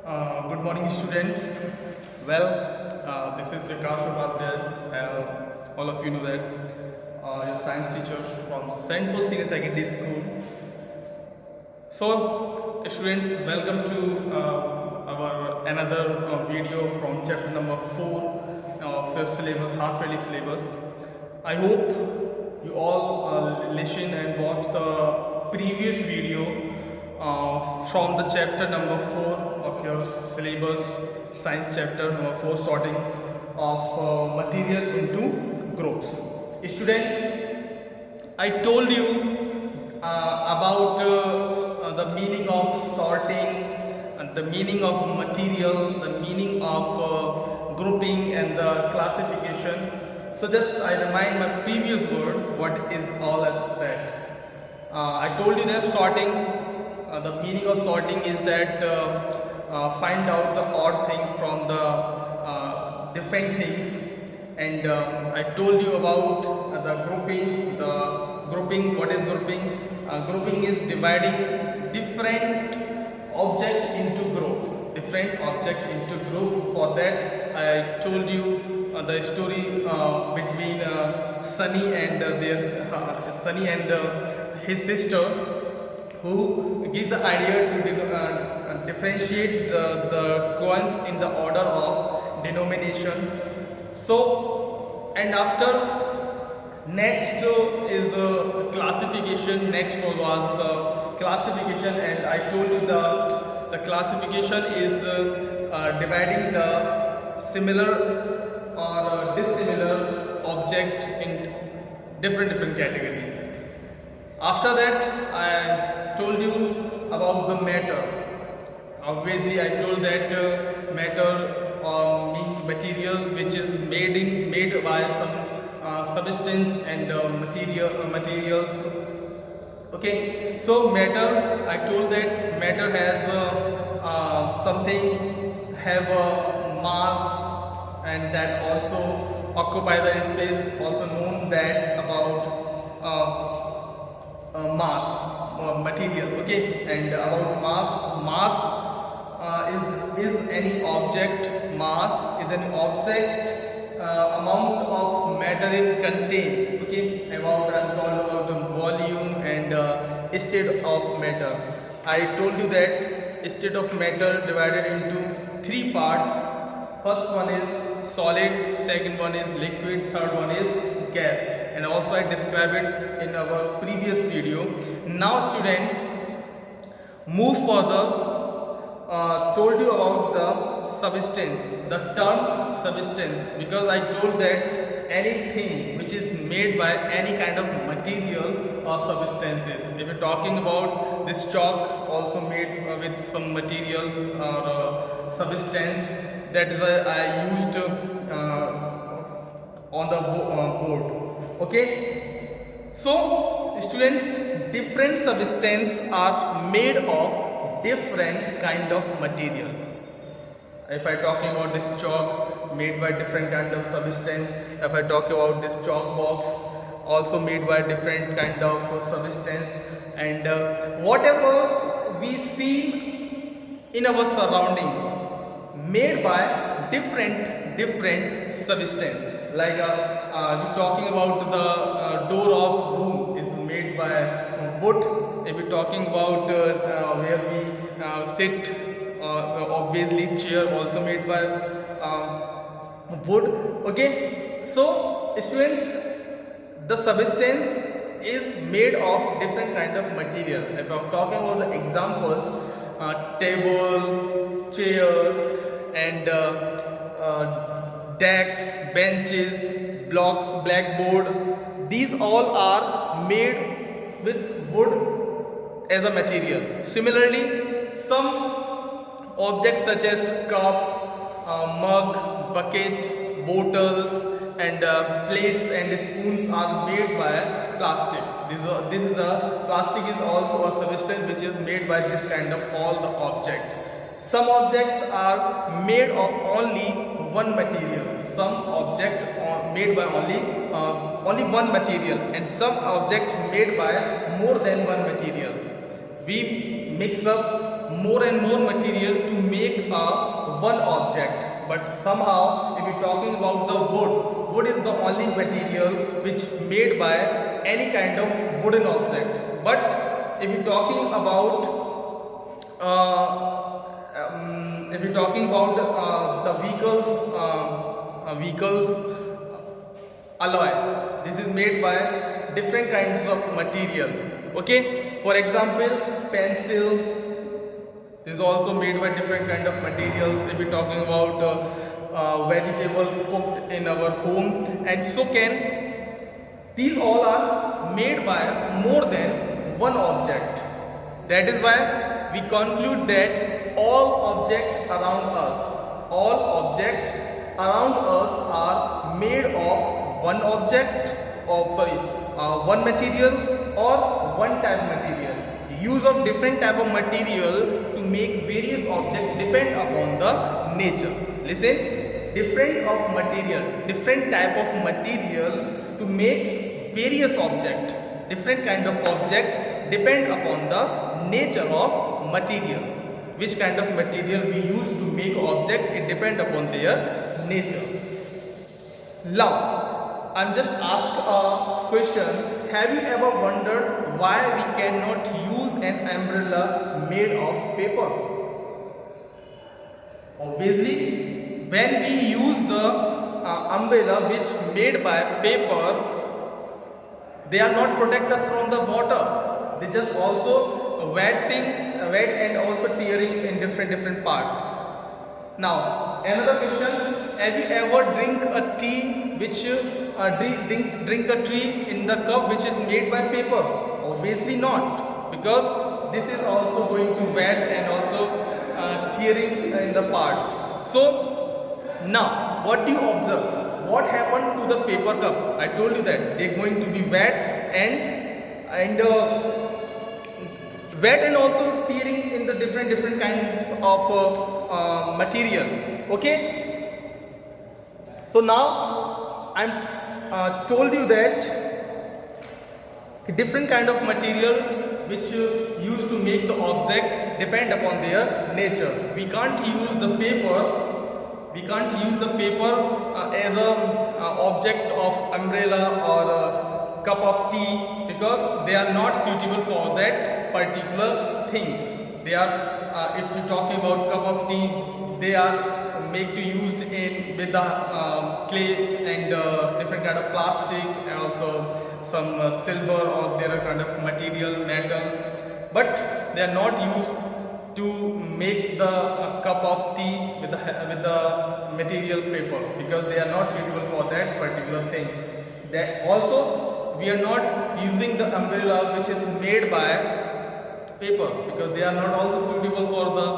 Good morning, students. Well, this is Vikas Upadhyay. All of you know that your science teacher from St. Paul Senior Secondary School. So, students, welcome to our another video from chapter number 4 of your syllabus, half-yearly syllabus. I hope you all listen and watch the previous video from the chapter number 4 of your syllabus, science chapter number 4, sorting of material into groups. Students, I told you about the meaning of sorting, and the meaning of material, the meaning of grouping and the classification. So just I remind my previous word what is all of that. I told you that sorting, the meaning of sorting is that find out the odd thing from the different things. And I told you about the grouping. What is grouping? Grouping is dividing different object into group. For that, I told you the story between Sunny and his sister, who gives the idea to differentiate the coins in the order of denomination. So, and after next is the classification. Next was the classification, and I told you the classification is dividing the similar or dissimilar object in different categories. After that, I told you about the matter. Obviously, I told that matter means material which is made by some substance and materials. Okay, so matter, I told that matter has something have a mass, and that also occupy the space, also known that about material. Okay, and about mass is any object. Mass is an object amount of matter it contains. Okay, about I'm talking about the volume and state of matter. I told you that state of matter divided into 3 parts. First one is solid, second one is liquid, third one is gas, and also I described it in our previous video. Now students, move further. Told you about the substance, the term substance, because I told that anything which is made by any kind of material or substances. If you're talking about this chalk, also made with some materials or substance, that is why I used on the board. Okay, so students, different substances are made of different kind of material. If I talking about this chalk, made by different kind of substance. If I talk about this chalk box, also made by different kind of substance. And whatever we see in our surrounding, made by different substance. Like we're talking about the door of room is made by wood. If we're talking about where we sit, obviously chair also made by wood. Okay, so students, the substance is made of different kind of material. If I'm talking about the examples, table, chair, and desks, benches, blackboard, these all are made with wood as a material. Similarly, some objects such as cup, mug, bucket, bottles, and plates and spoons are made by plastic. This is a plastic is also a substance which is made by this kind of all the objects. Some objects are made of only one material. Some object are made by only one material, and some object made by more than one material. We mix up more and more material to make one object. But somehow, if we're talking about the wood is the only material which made by any kind of wooden object. But if we're talking about the vehicles alloy, this is made by different kinds of material. Okay, for example, pencil is also made by different kind of materials. If we're talking about vegetable cooked in our home, and so these all are made by more than one object. That is why we conclude that all objects around us are made of one object, one material or one type of material. Use of different type of material to make various objects depend upon the nature. Listen, different type of materials to make various objects. Different kind of object depend upon the nature of material. Which kind of material we use to make object, it depend upon their nature. Now, I'm just asked a question. Have you ever wondered why we cannot use an umbrella made of paper? Obviously, when we use the umbrella which made by paper, they are not protect us from the water. They just also wet and also tearing in different parts. Now, another question: have you ever drink a tea which drink a tea in the cup which is made by paper? Obviously not, because this is also going to wet and also tearing in the parts. So now, what do you observe? What happened to the paper cup? I told you that they are going to be wet and also tearing in the different kinds of material. Okay. So now I'm told you that different kind of materials which used to make the object depend upon their nature. We can't use the paper. As a object of umbrella or a cup of tea, because they are not suitable for that particular things. They are, if you're talking about cup of tea, they are made to used in with the clay and different kind of plastic and also some silver or their kind of material, metal, but they are not used to make the cup of tea with the material paper, because they are not suitable for that particular thing. That also we are not using the umbrella which is made by paper, because they are not also suitable for the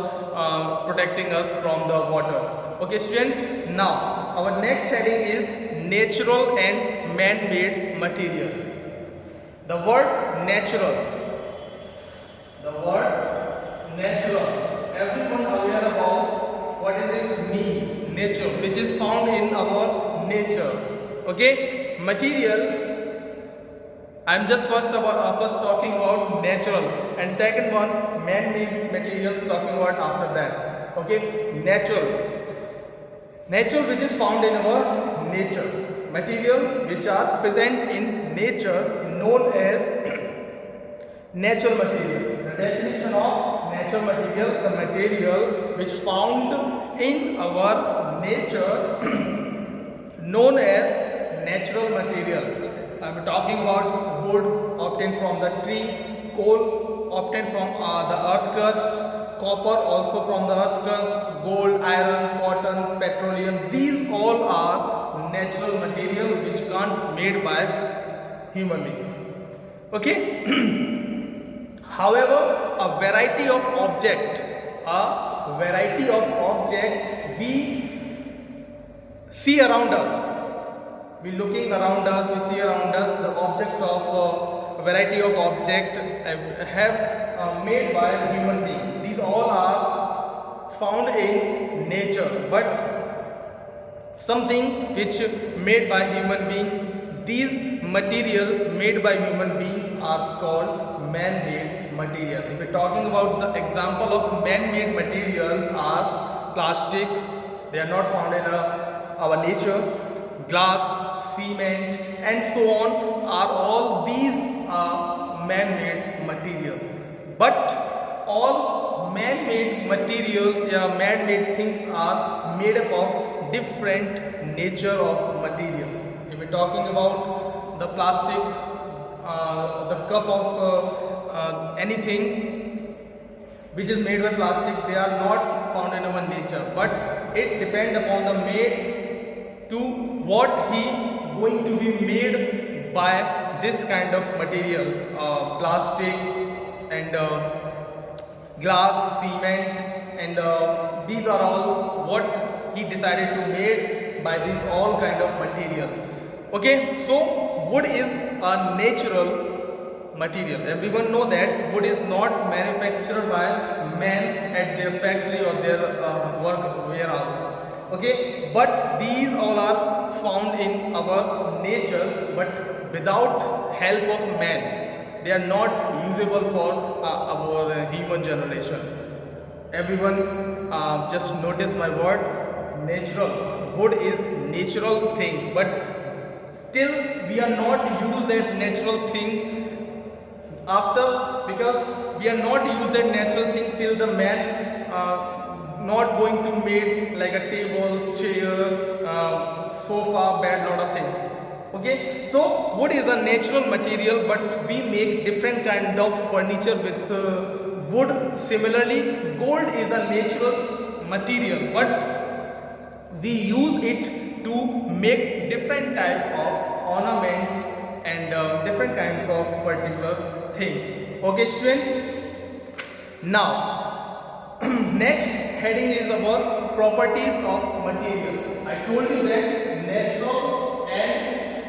protecting us from the water. Okay students, now our next heading is natural and man-made material. The word natural. Everyone aware about what is it means? Nature, which is found in our nature. Okay, material. I'm just first talking about natural, and second one man-made materials talking about after that. Okay, natural which is found in our nature. Material which are present in nature known as natural material. The definition of natural material: the material which found in our nature known as natural material. I am talking about wood obtained from the tree, coal obtained from the earth crust, copper also from the earth crust, gold, iron, cotton, petroleum. These all are natural material which can't made by human beings. Okay. However, a variety of object we see around us. We looking around us, we see around us the object of a variety of object have made by human being. These all are found in nature, but some things which made by human beings, these material made by human beings are called man-made material. If we are talking about the example of man-made materials are plastic, they are not found in our nature. Glass, cement and so on are all these man-made material. But all man-made materials, man-made things are made up of different nature of material. If we're talking about the plastic, the cup of anything which is made by plastic, they are not found in our nature, but it depends upon the made to what he going to be made by this kind of material, plastic and glass, cement, and these are all what he decided to made by these all kind of material. Okay, so wood is a natural material. Everyone know that wood is not manufactured by men at their factory or their work warehouse. Okay, but these all are found in our nature, but without help of man, they are not usable for our human generation. Everyone just notice my word, natural. Wood is natural thing, but till we are not use that natural thing after, because we are not use that natural thing till the man not going to made like a table, chair, sofa, bed, lot of things. Okay, so wood is a natural material, but we make different kind of furniture with wood. Similarly, gold is a natural material, but we use it to make different type of ornaments and different kinds of particular things. Okay students, now next heading is about properties of material. I told you that natural and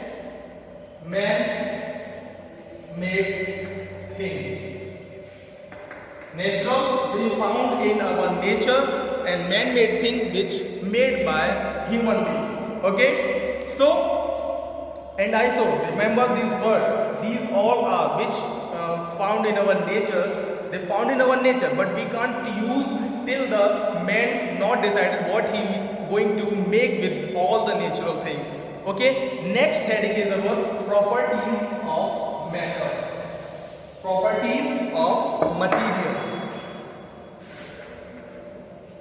man-made things. Natural we found in our nature and man-made thing which made by human being. Okay, so and ISO, remember this word, these all are which found in our nature, they found in our nature, but we can't use till the man not decided what he going to make with all the natural things. Okay, next heading is our properties of matter, properties of material,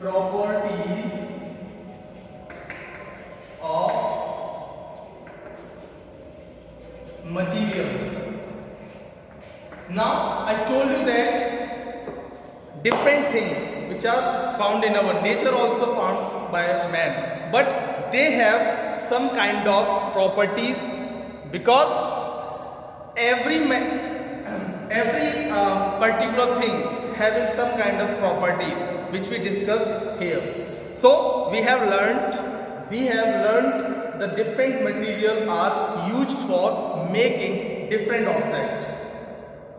properties of materials. Now I told you that different things which are found in our nature also found by man, but they have some kind of properties, because every particular things having some kind of property which we discuss here. So we have learnt the different material are used for making different objects.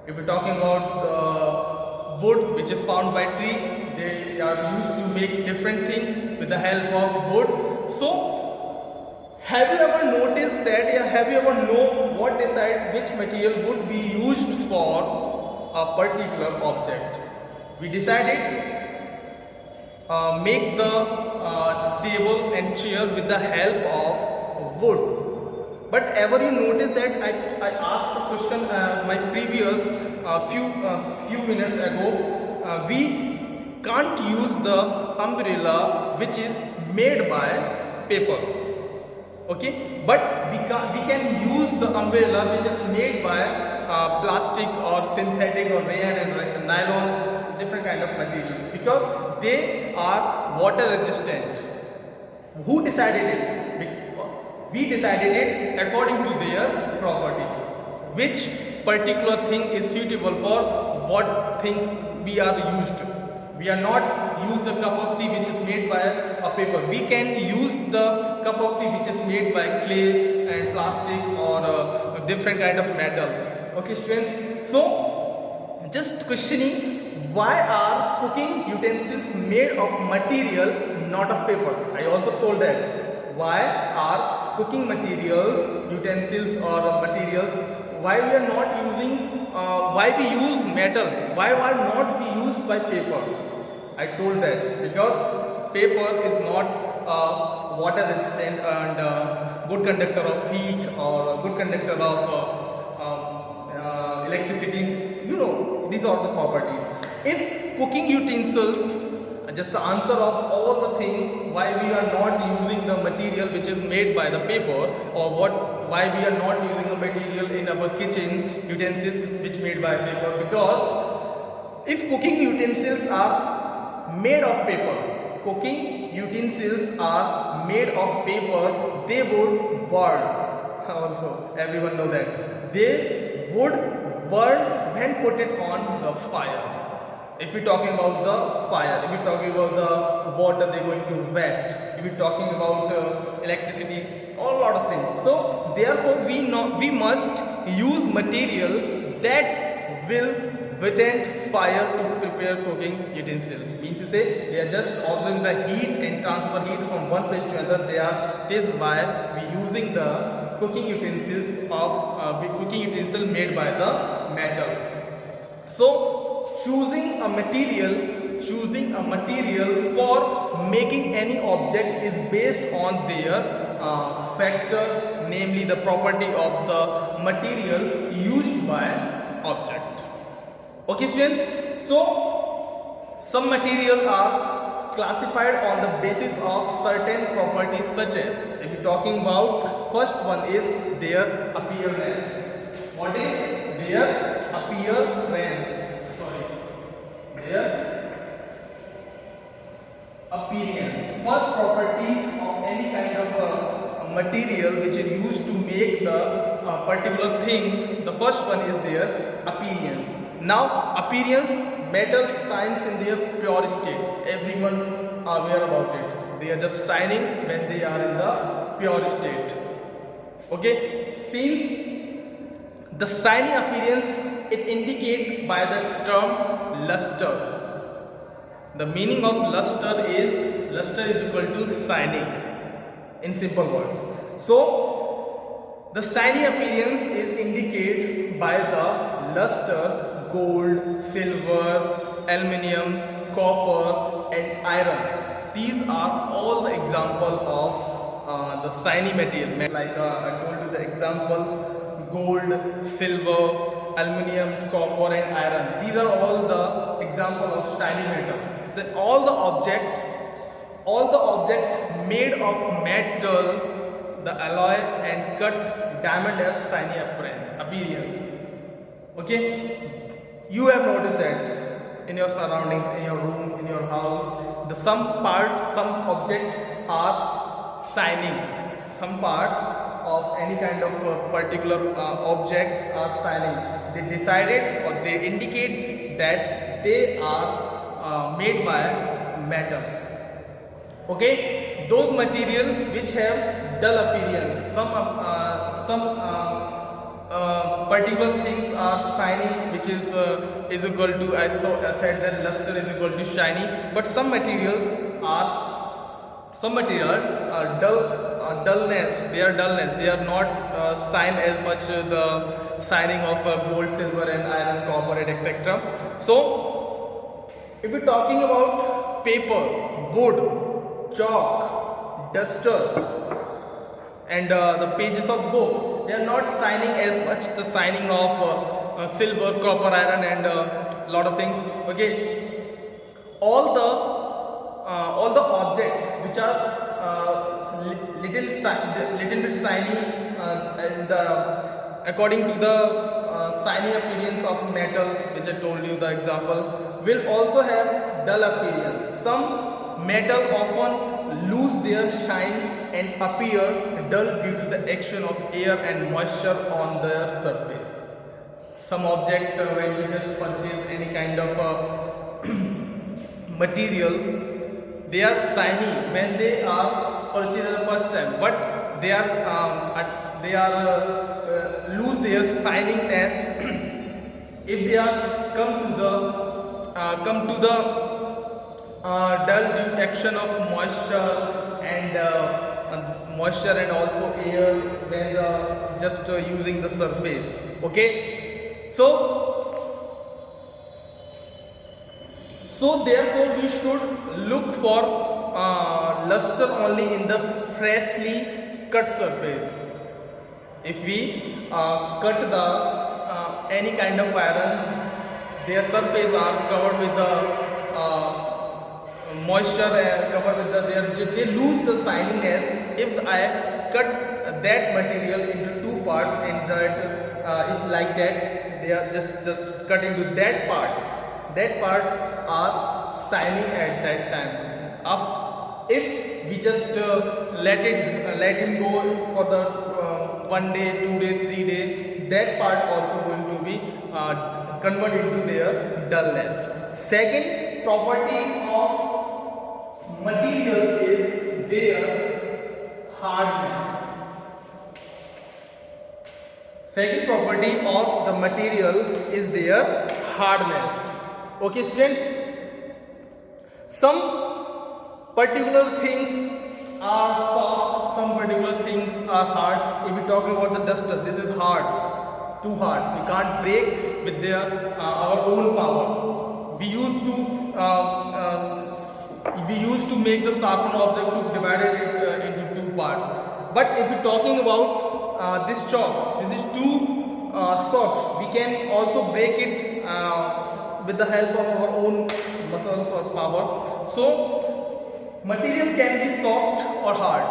If we're talking about wood which is found by tree, they are used to make different things with the help of wood. So have you ever noticed that, have you ever know what decide which material would be used for a particular object? We decided make the table and chair with the help of wood. But ever you notice that I asked a question my previous few minutes ago, we can't use the umbrella which is made by paper. Okay, but we can use the umbrella which is made by plastic or synthetic or rayon and nylon, different kind of material, because they are water resistant. Who decided it? We decided it according to their property. Which particular thing is suitable for what things we are used. We are not use the cup of tea which is made by a paper. We can use the cup of tea which is made by clay and plastic or different kind of metals. Okay students, so just questioning, why are cooking utensils made of material not of paper? I also told that. Why are cooking materials, utensils or materials, why we are not using, why we use metal, why are not we used by paper? I told that because paper is not water resistant and good conductor of heat or good conductor of electricity. You know, these are the properties. If cooking utensils, just the answer of all the things why we are not using the material which is made by the paper, or why we are not using the material in our kitchen utensils which made by paper, because if cooking utensils are made of paper, they would burn. Also, everyone know that they would burn when put it on the fire. If we're talking about the fire, if we're talking about the water, they're going to wet. If we're talking about electricity, a lot of things. So therefore, we must use material that will withstand fire to prepare cooking utensils. Mean to say, they are just absorbing the heat and transfer heat from one place to another. This is why we using the cooking utensils made by the metal. So choosing a material for making any object is based on their factors, namely the property of the material used by object. Okay students, so some materials are classified on the basis of certain properties, such as, if we are talking about, first one is their appearance. What is their appearance? Appearance. First properties of any kind of material which is used to make the particular things, the first one is their appearance. Now appearance, metals shines in their pure state. Everyone are aware about it. They are just shining when they are in the pure state. Okay, since the shiny appearance, it indicates by the term luster. The meaning of luster is equal to shining, in simple words. So the shiny appearance is indicated by the luster, gold, silver, aluminium, copper and iron. These are all the examples of the shiny material. Like I told you the examples: gold, silver, aluminium, copper and iron. These are all the examples of shiny metal. So all the object made of metal, the alloy and cut diamond has shiny appearance. Okay, you have noticed that in your surroundings, in your room, in your house, some objects are shining. Some parts of any kind of particular object are shining. They decided, or they indicate that they are made by metal. Okay, those materials which have dull appearance, some particular things are shiny, which is equal to, I said that luster is equal to shiny, but some materials are dullness. They are not shine as much the shining of gold, silver and iron, copper and etc. So if we're talking about paper, wood, chalk, duster and the pages of book, they are not shining as much the shining of silver, copper, iron and lot of things. Okay, all the objects which are little bit shiny, and according to the shiny appearance of metals, which I told you the example, will also have dull appearance. Some metal often lose their shine and appear dull due to the action of air and moisture on their surface. Some object, when we just purchase any kind of material, they are shiny when they are purchased the first time, but they are lose their shiningness if they are come to the dull due to action of moisture and also air when just using the surface. Okay, so therefore we should look for luster only in the freshly cut surface. If we cut the any kind of iron, their surface are covered with the moisture, covered with the they lose the shininess. If I cut that material into two parts, and that if like that, they are just cut into that part are shining at that time. If we just let him go for the 1 day, 2 day, 3 day, that part also going to be converted into their dullness. Second property of material is their hardness. Second property of the material is their hardness. Okay, students, some particular things are soft, some particular things are hard. If we talk about the duster, this is hard, too hard. We can't break with their our own power. We used to make the sharpened object to divide it into two parts. But if we're talking about this chalk, this is too soft. We can also break it with the help of our own muscles or power. So material can be soft or hard.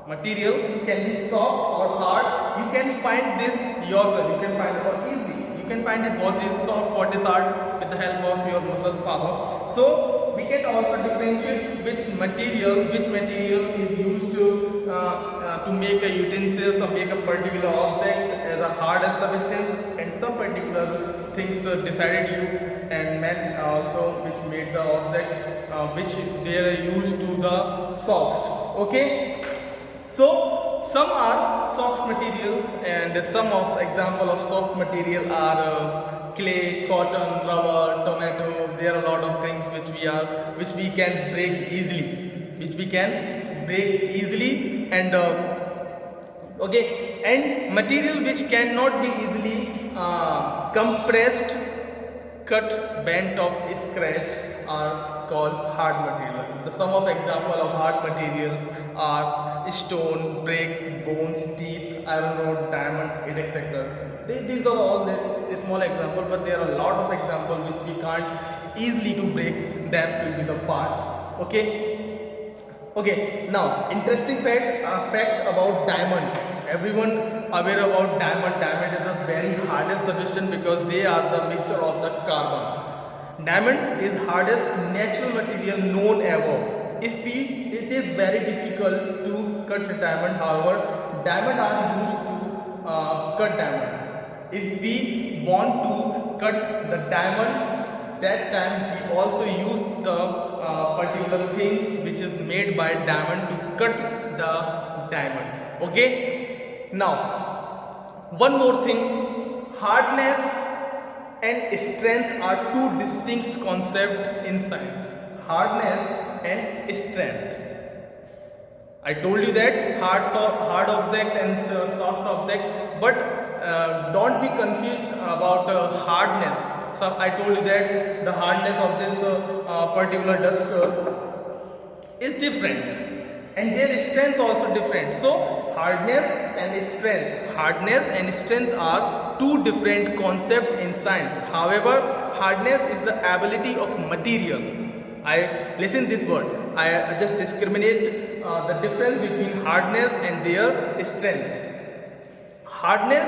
Material can be soft or hard. You can find this yourself. You can find it easily. You can find it what is soft, what is hard with the help of your muscles power. So we can also differentiate with material, which material is used to make a utensil, or make a particular object as a hardest substance, and some particular things decided you and men also which made the object which they are used to the soft. Okay, so some are soft material, and some of example of soft material are clay, cotton, rubber, tomato. There are a lot of things which we can break easily, and okay, and material which cannot be easily compressed, cut, bent, or scratch are called hard material. Some of example of hard materials are stone, brick, bones, teeth, iron rod, diamond, etc. These are all small examples, but there are a lot of examples which we can't easily to break them into the parts. Okay, now interesting fact about diamond. Everyone aware about diamond. Diamond is the very hardest substance because they are the mixture of the carbon. Diamond is hardest natural material known ever. It is very difficult to cut the diamond. However, diamond are used to cut diamond. If we want to cut the diamond, that time we also use the particular things which is made by diamond to cut the diamond. Okay, now one more thing, hardness and strength are two distinct concepts in science. Hardness and strength. I told you that hard object and soft object, but don't be confused about hardness. So I told you that the hardness of this particular duster is different, and their strength also different. So hardness and strength are two different concepts in science. However, hardness is the ability of material. Listen this word. I just discriminate the difference between hardness and their strength. Hardness.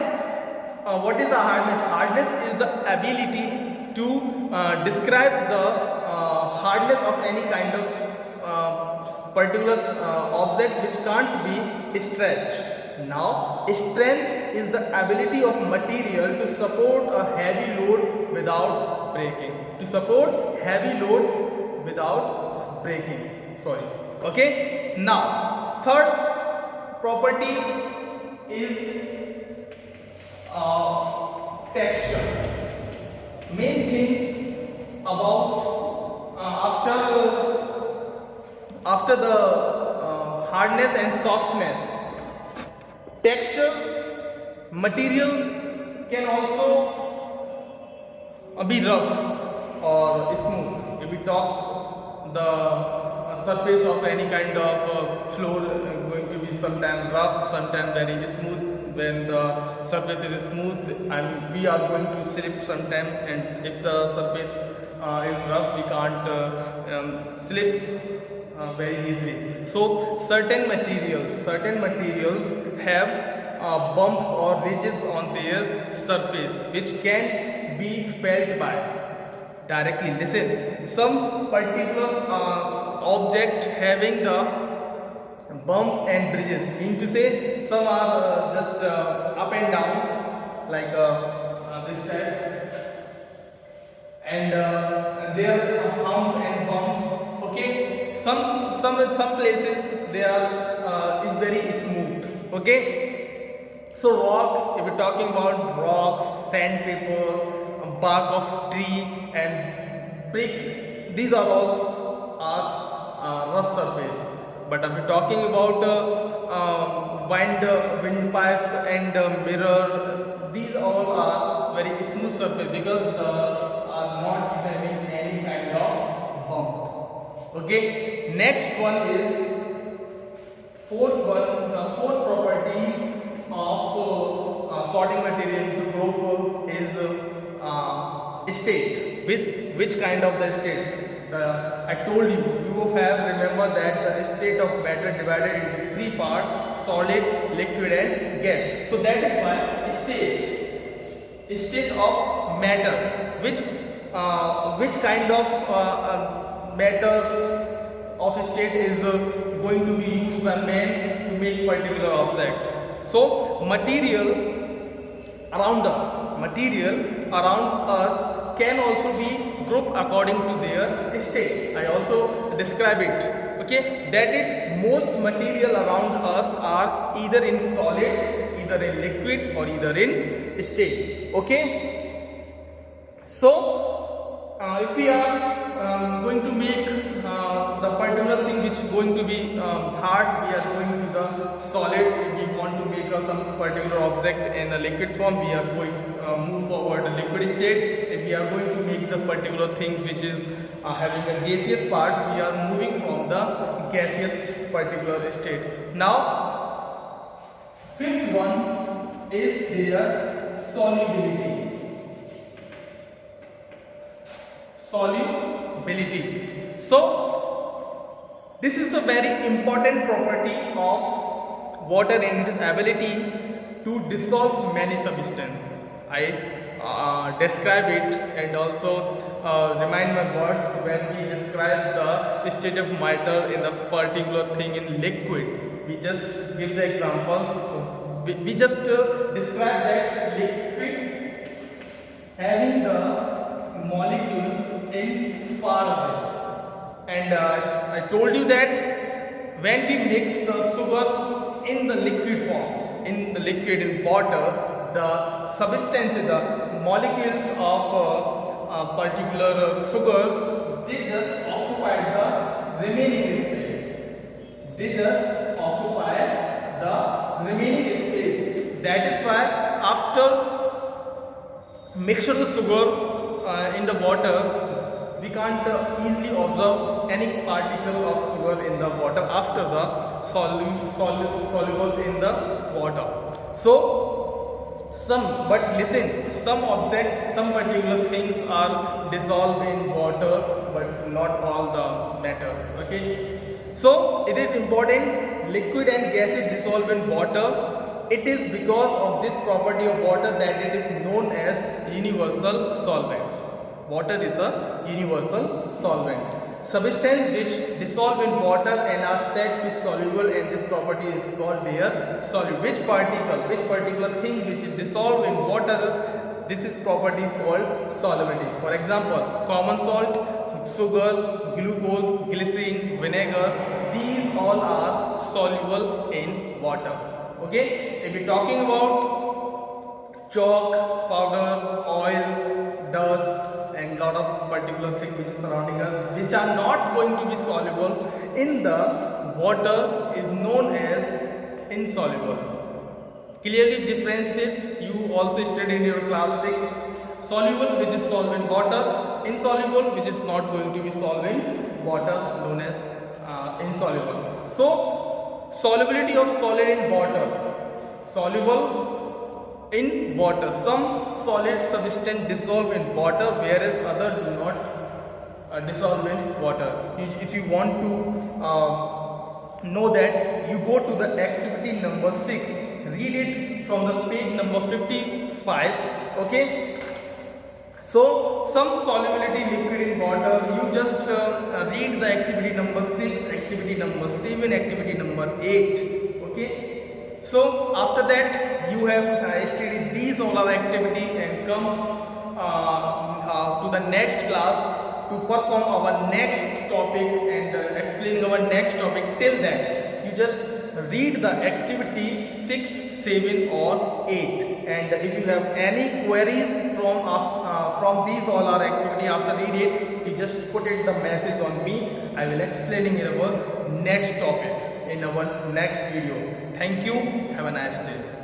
What is a hardness? Hardness is the ability to describe the hardness of any kind of particular object which can't be stretched. Now, strength is the ability of material to support a heavy load without breaking. Okay. Now, third property is texture. Main things about after the hardness and softness, texture. Material can also be rough or smooth. If we talk the surface of any kind of floor going to be sometime rough, sometime very smooth. When the surface is smooth and we are going to slip sometime, and if the surface is rough, we can't slip very easily. So certain materials have bumps or ridges on their surface which can be felt by directly. Listen, some particular object having the bump and bridges, mean to say some are just up and down like this type, and there are hump and bumps. Okay, some places they are is very smooth. Okay, so rock, if we're talking about rocks, sandpaper, bark of tree and brick, these are all rough surface. But if we're talking about windpipe and mirror, these all are very smooth surface because are not having any kind of bump. Okay, next one is fourth property of sorting material to group is state. Which kind of the state? I told you have remember that the state of matter divided into three parts: solid, liquid and gas. So that is why state of matter, which kind of matter of state is going to be used by man to make particular object. So material around us can also be grouped according to their state. I also describe it. Okay, that is, most material around us are either in solid, either in liquid or either in state. Okay, so if we are going to make the particular thing which is going to be hard, we are going to the solid. If we want to make some particular object in a liquid form, we are going move forward the liquid state. If we are going to make the particular things which is having a gaseous part, we are moving from the gaseous particular state. Now fifth one is their solubility. So this is the very important property of water in its ability to dissolve many substances. I describe it and also remind my words when we describe the state of matter in the particular thing in liquid. We just give the example. We just describe that liquid having the molecules in far away. And I told you that when we mix the sugar in the liquid form, in water, the substances, the molecules of a particular sugar, they just occupy the remaining space. That is why after mixture of sugar in the water, we can't easily observe any particle of sugar in the water after the soluble in the water. So but listen, some objects, some particular things are dissolved in water, but not all the matters. Okay, so it is important, liquid and gases dissolve in water. It is because of this property of water that it is known as universal solvent. Water is a universal solvent. Substances which dissolve in water and are said to be soluble, and this property is called their soluble. Which particular thing which is dissolved in water, this is property called solubility. For example, common salt, sugar, glucose, glycerin, vinegar, these all are soluble in water. Okay, if we are talking about chalk, powder, oil, dust and lot of particular things which is surrounding us, which are not going to be soluble in the water, is known as insoluble. Clearly differentiate. You also studied in your class 6. Soluble, which is solvent water; insoluble, which is not going to be solvent water, known as insoluble. So solubility of solid in water, soluble in water. Some solid substance dissolve in water, whereas other do not dissolve in water. If you want to know that, you go to the activity number 6, read it from the page number 55. Okay, so some solubility liquid in water, you just read the activity number 6, activity number 7, activity number 8. Okay, so after that you have studied these all our activity and come to the next class to perform our next topic and explaining our next topic. Till then, you just read the activity 6, 7 or 8, and if you have any queries from these all our activity after read it, you just put it the message on me. I will explaining in our next topic in our next video. Thank you. Have a nice day.